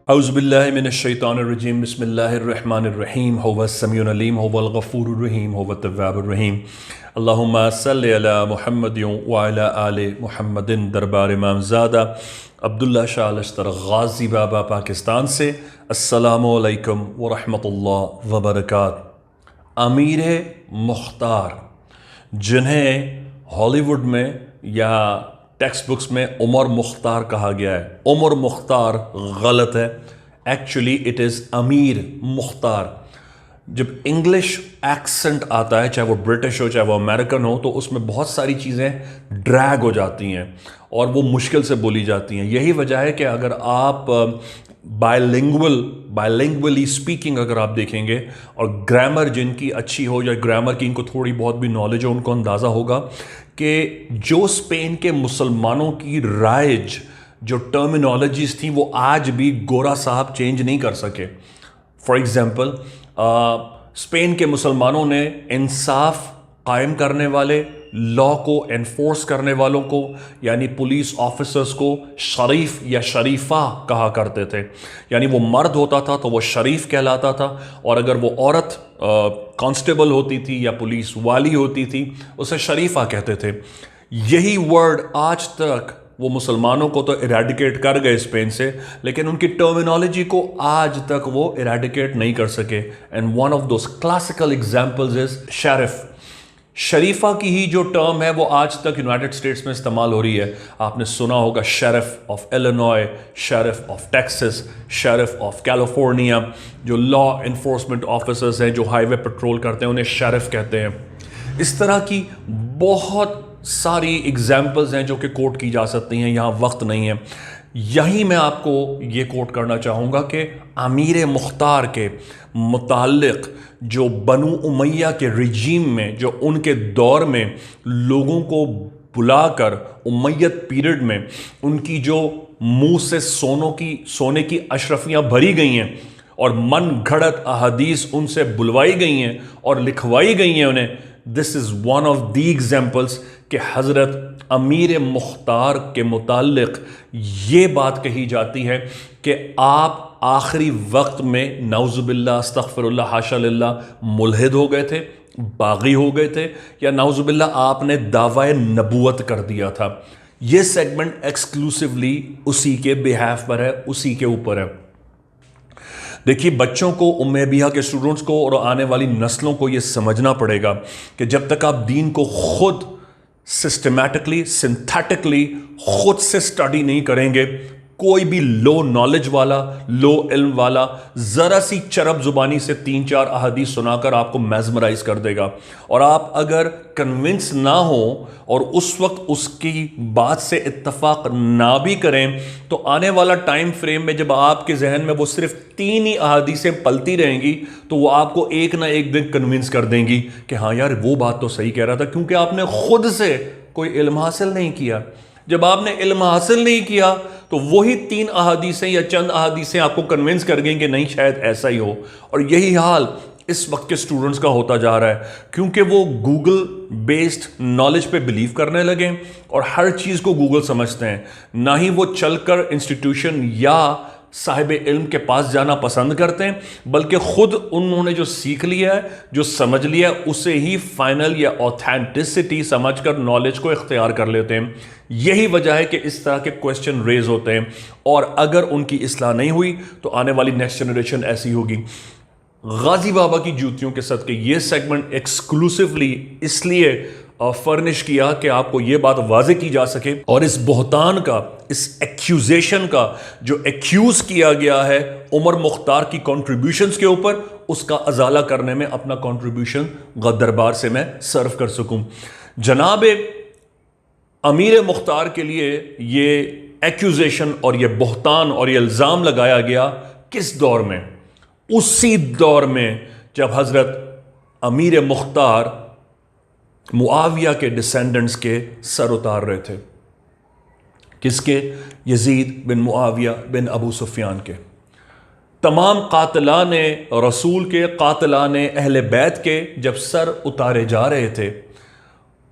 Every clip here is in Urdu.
اعوذ باللہ من الشیطان الرجیم بسم اللہ الرحمن الرحیم هو السمیع العلیم هو الغفور الرحیم هو التواب الرحیم اللہم صلی علی محمد وعلی آل محمد دربار امام زادہ عبداللہ شاہ لشتر غازی بابا پاکستان سے السلام علیکم ورحمۃ اللہ وبرکاتہ۔ امیر مختار، جنہیں ہالی ووڈ میں یا ٹیکسٹ بکس میں عمر مختار کہا گیا ہے، عمر مختار غلط ہے، ایکچولی اٹ از امیر مختار۔ جب انگلش ایکسنٹ آتا ہے، چاہے وہ برٹش ہو چاہے وہ امریکن ہو، تو اس میں بہت ساری چیزیں ڈریگ ہو جاتی ہیں اور وہ مشکل سے بولی جاتی ہیں۔ یہی وجہ ہے کہ اگر آپ بائلنگولی اسپیکنگ اگر آپ دیکھیں گے اور گرامر جن کی اچھی ہو یا گرامر کی ان کو تھوڑی بہت بھی نالج ہو، ان کو اندازہ ہوگا کہ جو اسپین کے مسلمانوں کی رائج جو ٹرمینالوجیز تھیں وہ آج بھی گورا صاحب چینج نہیں کر سکے۔ فار ایگزامپل، اسپین کے مسلمانوں نے انصاف قائم کرنے والے، لا کو انفورس کرنے والوں کو، یعنی پولیس آفیسرز کو شریف یا شریفہ کہا کرتے تھے۔ یعنی وہ مرد ہوتا تھا تو وہ شریف کہلاتا تھا، اور اگر وہ عورت کانسٹیبل ہوتی تھی یا پولیس والی ہوتی تھی اسے شریفہ کہتے تھے۔ یہی ورڈ آج تک وہ مسلمانوں کو تو ایریڈیکیٹ کر گئے اسپین سے، لیکن ان کی ٹرمینالوجی کو آج تک وہ ایریڈیکیٹ نہیں کر سکے۔ And one of those classical examples is sheriff. شریفہ کی ہی جو ٹرم ہے وہ آج تک یونائٹڈ اسٹیٹس میں استعمال ہو رہی ہے۔ آپ نے سنا ہوگا sheriff of Illinois, sheriff of Texas, sheriff of California. جو لا انفورسمنٹ آفیسرز ہیں جو ہائی وے پٹرول کرتے ہیں انہیں شیرف کہتے ہیں۔ اس طرح کی بہت ساری ایگزامپلز ہیں جو کہ کوٹ کی جا سکتی ہیں، یہاں وقت نہیں ہے۔ یہی میں آپ کو یہ کوٹ کرنا چاہوں گا کہ امیر مختار کے متعلق جو بنو امیہ کے رجیم میں، جو ان کے دور میں لوگوں کو بلا کر امیت پیریڈ میں ان کی جو منہ سے سونے کی اشرفیاں بھری گئی ہیں اور من گھڑت احادیث ان سے بلوائی گئی ہیں اور لکھوائی گئی ہیں انہیں، this is one of the examples کہ حضرت امیر مختار کے متعلق یہ بات کہی جاتی ہے کہ آپ آخری وقت میں نعوذ باللہ استغفر اللہ حاشا للہ ملحد ہو گئے تھے، باغی ہو گئے تھے، یا نعوذ باللہ آپ نے دعوی نبوت کر دیا تھا۔ یہ سیگمنٹ ایکسکلوسیولی اسی کے بہیف پر ہے، اسی کے اوپر ہے۔ دیکھیے، بچوں کو، امیہ کے اسٹوڈنٹس کو اور آنے والی نسلوں کو یہ سمجھنا پڑے گا کہ جب تک آپ دین کو خود سسٹمیٹکلی، سنتھیٹکلی خود سے سٹڈی نہیں کریں گے، کوئی بھی لو نالج والا، لو علم والا ذرا سی چرب زبانی سے 3-4 احادیث سنا کر آپ کو میزمرائز کر دے گا، اور آپ اگر کنونس نہ ہو اور اس وقت اس کی بات سے اتفاق نہ بھی کریں تو آنے والا ٹائم فریم میں جب آپ کے ذہن میں وہ صرف 3 ہی احادیثیں پلتی رہیں گی تو وہ آپ کو ایک نہ ایک دن کنونس کر دیں گی کہ ہاں یار وہ بات تو صحیح کہہ رہا تھا، کیونکہ آپ نے خود سے کوئی علم حاصل نہیں کیا۔ جب آپ نے علم حاصل نہیں کیا تو وہی 3 احادیثیں یا چند احادیثیں آپ کو کنونس کر گئیں کہ نہیں شاید ایسا ہی ہو۔ اور یہی حال اس وقت کے اسٹوڈنٹس کا ہوتا جا رہا ہے، کیونکہ وہ گوگل بیسڈ نالج پہ بلیو کرنے لگے اور ہر چیز کو گوگل سمجھتے ہیں، نہ ہی وہ چل کر انسٹیٹیوشن یا صاحب علم کے پاس جانا پسند کرتے ہیں، بلکہ خود انہوں نے جو سیکھ لیا ہے، جو سمجھ لیا ہے، اسے ہی فائنل یا اوتھینٹسٹی سمجھ کر نالج کو اختیار کر لیتے ہیں۔ یہی وجہ ہے کہ اس طرح کے کویسچن ریز ہوتے ہیں، اور اگر ان کی اصلاح نہیں ہوئی تو آنے والی نیکسٹ جنریشن ایسی ہوگی۔ غازی بابا کی جوتیوں کے صدقے یہ سیگمنٹ ایکسکلوسیولی اس لیے فرنش کیا کہ آپ کو یہ بات واضح کی جا سکے، اور اس بہتان کا، اس ایکیوزیشن کا جو ایکیوز کیا گیا ہے عمر مختار کی کنٹریبیوشنز کے اوپر، اس کا ازالہ کرنے میں اپنا کنٹریبیوشن دربار سے میں سرو کر سکوں۔ جناب امیر مختار کے لیے یہ ایکیوزیشن اور یہ بہتان اور یہ الزام لگایا گیا کس دور میں؟ اسی دور میں جب حضرت امیر مختار معاویہ کے ڈیسینڈنٹس کے سر اتار رہے تھے۔ کس کے؟ یزید بن معاویہ بن ابو سفیان کے۔ تمام قاتلان رسول کے، قاتلان اہل بیت کے جب سر اتارے جا رہے تھے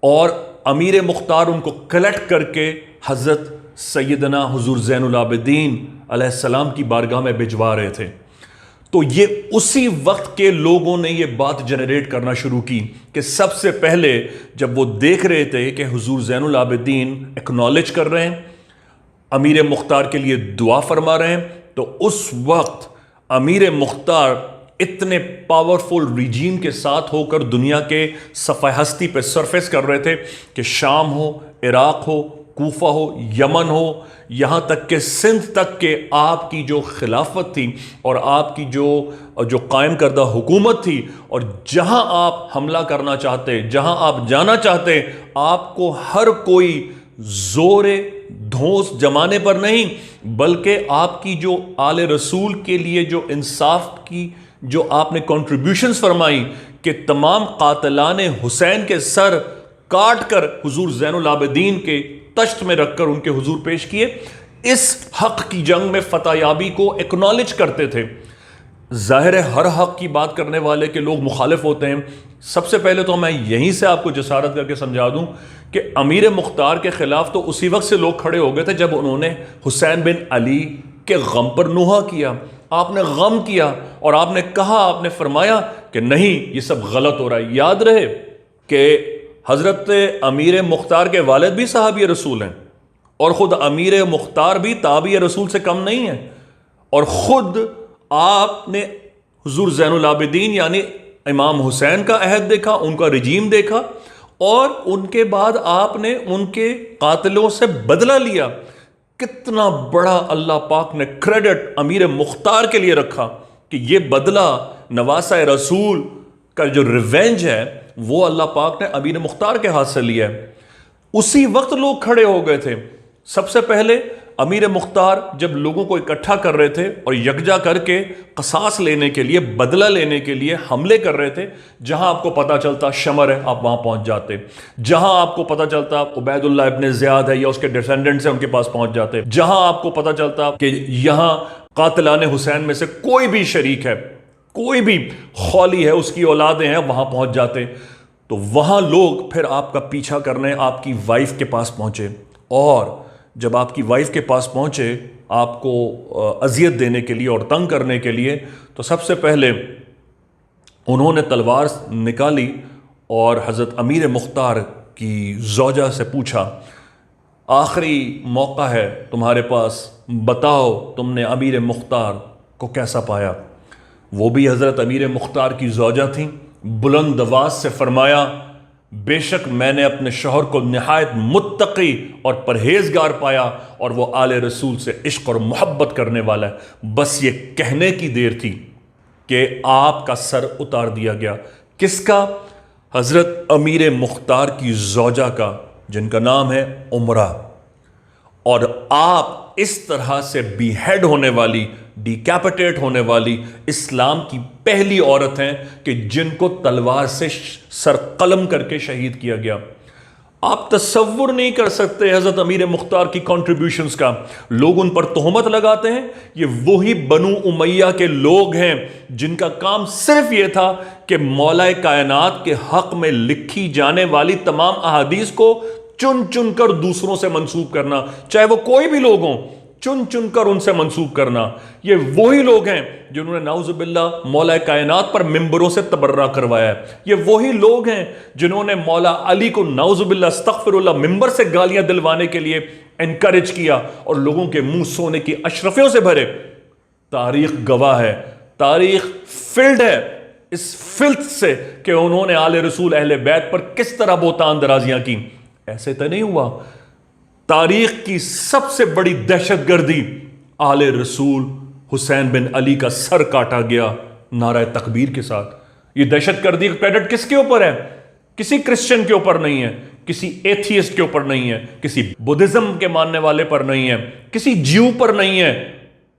اور امیر مختار ان کو کلیکٹ کر کے حضرت سیدنا حضور زین العابدین علیہ السلام کی بارگاہ میں بھجوا رہے تھے. تو یہ اسی وقت کے لوگوں نے یہ بات جنریٹ کرنا شروع کی کہ سب سے پہلے جب وہ دیکھ رہے تھے کہ حضور زین العابدین ایکنالج کر رہے ہیں, امیر مختار کے لیے دعا فرما رہے ہیں, تو اس وقت امیر مختار اتنے پاورفل ریجیم کے ساتھ ہو کر دنیا کے صفحہ ہستی پہ سرفیس کر رہے تھے کہ شام ہو, عراق ہو, کوفہ ہو, یمن ہو, یہاں تک کہ سندھ تک کہ آپ کی جو خلافت تھی اور آپ کی جو قائم کردہ حکومت تھی, اور جہاں آپ حملہ کرنا چاہتے, جہاں آپ جانا چاہتے, آپ کو ہر کوئی زور دھونس جمانے پر نہیں, بلکہ آپ کی جو آل رسول کے لیے جو انصاف کی جو آپ نے کنٹریبیوشنز فرمائی کہ تمام قاتلان حسین کے سر کاٹ کر حضور زین العابدین کے تشت میں رکھ کر ان کے حضور پیش کیے, اس حق کی جنگ میں فتح یابی کو ایکنالج کرتے تھے. ظاہر ہے ہر حق کی بات کرنے والے کے لوگ مخالف ہوتے ہیں. سب سے پہلے تو میں یہیں سے آپ کو جسارت کر کے سمجھا دوں کہ امیر مختار کے خلاف تو اسی وقت سے لوگ کھڑے ہو گئے تھے جب انہوں نے حسین بن علی کے غم پر نوحہ کیا. آپ نے غم کیا اور آپ نے کہا, آپ نے فرمایا کہ نہیں یہ سب غلط ہو رہا ہے. یاد رہے کہ حضرت امیر مختار کے والد بھی صحابی رسول ہیں, اور خود امیر مختار بھی تابعی رسول سے کم نہیں ہیں, اور خود آپ نے حضور زین العابدین یعنی امام حسین کا عہد دیکھا, ان کا رجیم دیکھا, اور ان کے بعد آپ نے ان کے قاتلوں سے بدلہ لیا. کتنا بڑا اللہ پاک نے کریڈٹ امیر مختار کے لیے رکھا کہ یہ بدلہ نواسہ رسول کا جو ریونج ہے وہ اللہ پاک نے امیر مختار کے ہاتھ سے لیا ہے. اسی وقت لوگ کھڑے ہو گئے تھے. سب سے پہلے امیر مختار جب لوگوں کو اکٹھا کر رہے تھے اور یکجا کر کے قصاص لینے کے لیے, بدلہ لینے کے لیے حملے کر رہے تھے, جہاں آپ کو پتا چلتا شمر ہے آپ وہاں پہنچ جاتے, جہاں آپ کو پتا چلتا عبید اللہ ابن زیاد ہے یا اس کے ڈیسینڈنٹس ہیں ان کے پاس پہنچ جاتے, جہاں آپ کو پتا چلتا کہ یہاں قاتلان حسین میں سے کوئی بھی شریک ہے, کوئی بھی خولی ہے, اس کی اولادیں ہیں, وہاں پہنچ جاتے. تو وہاں لوگ پھر آپ کا پیچھا کرنے آپ کی وائف کے پاس پہنچے, اور جب آپ کی وائف کے پاس پہنچے آپ کو اذیت دینے کے لیے اور تنگ کرنے کے لیے, تو سب سے پہلے انہوں نے تلوار نکالی اور حضرت امیر مختار کی زوجہ سے پوچھا آخری موقع ہے تمہارے پاس, بتاؤ تم نے امیر مختار کو کیسا پایا. وہ بھی حضرت امیر مختار کی زوجہ تھیں. بلند آواز سے فرمایا بے شک میں نے اپنے شوہر کو نہایت متقی اور پرہیزگار پایا, اور وہ آل رسول سے عشق اور محبت کرنے والا ہے. بس یہ کہنے کی دیر تھی کہ آپ کا سر اتار دیا گیا. کس کا؟ حضرت امیر مختار کی زوجہ کا, جن کا نام ہے عمرہ. اور آپ اس طرح سے بی ہیڈ ہونے والی, ڈیکیپیٹیٹ ہونے والی اسلام کی پہلی عورت ہیں کہ جن کو تلوار سے سر قلم کر کے شہید کیا گیا. آپ تصور نہیں کر سکتے حضرت امیر مختار کی کنٹریبیوشنز کا. لوگ ان پر تہمت لگاتے ہیں یہ وہی بنو امیہ کے لوگ ہیں جن کا کام صرف یہ تھا کہ مولا کائنات کے حق میں لکھی جانے والی تمام احادیث کو چن چن کر دوسروں سے منسوب کرنا, چاہے وہ کوئی بھی لوگ ہوں, چن چن کر ان سے منسوب کرنا. یہ وہی لوگ ہیں جنہوں نے نعوذ باللہ مولا کائنات پر ممبروں سے تبرہ کروایا ہے. یہ وہی لوگ ہیں جنہوں نے مولا علی کو نعوذ باللہ استغفر اللہ ممبر سے گالیاں دلوانے کے لیے انکریج کیا, اور لوگوں کے منہ سونے کی اشرفیوں سے بھرے. تاریخ گواہ ہے, تاریخ فلڈ ہے اس فلت سے کہ انہوں نے آل رسول اہل بیت پر کس طرح بہتان درازیاں کی. ایسے تو نہیں ہوا. تاریخ کی سب سے بڑی دہشت گردی آل رسول حسین بن علی کا سر کاٹا گیا نعرہ تکبیر کے ساتھ. یہ دہشت گردی کا کریڈٹ کس کے اوپر ہے؟ کسی کرسچن کے اوپر نہیں ہے, کسی ایتھیسٹ کے اوپر نہیں ہے, کسی بدھزم کے ماننے والے پر نہیں ہے, کسی جیو پر نہیں ہے,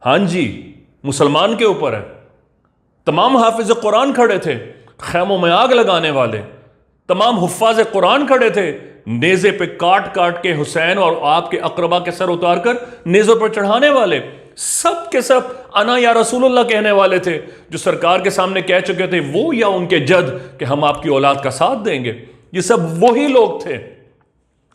ہاں جی مسلمان کے اوپر ہے. تمام حافظ قرآن کھڑے تھے, خیموں میں آگ لگانے والے, تمام حفاظ قرآن کھڑے تھے, نیزے پہ کاٹ کاٹ کے حسین اور آپ کے اقربا کے سر اتار کر نیزوں پر چڑھانے والے. سب کے سب انا یا رسول اللہ کہنے والے تھے, جو سرکار کے سامنے کہہ چکے تھے وہ یا ان کے جد کہ ہم آپ کی اولاد کا ساتھ دیں گے. یہ سب وہی لوگ تھے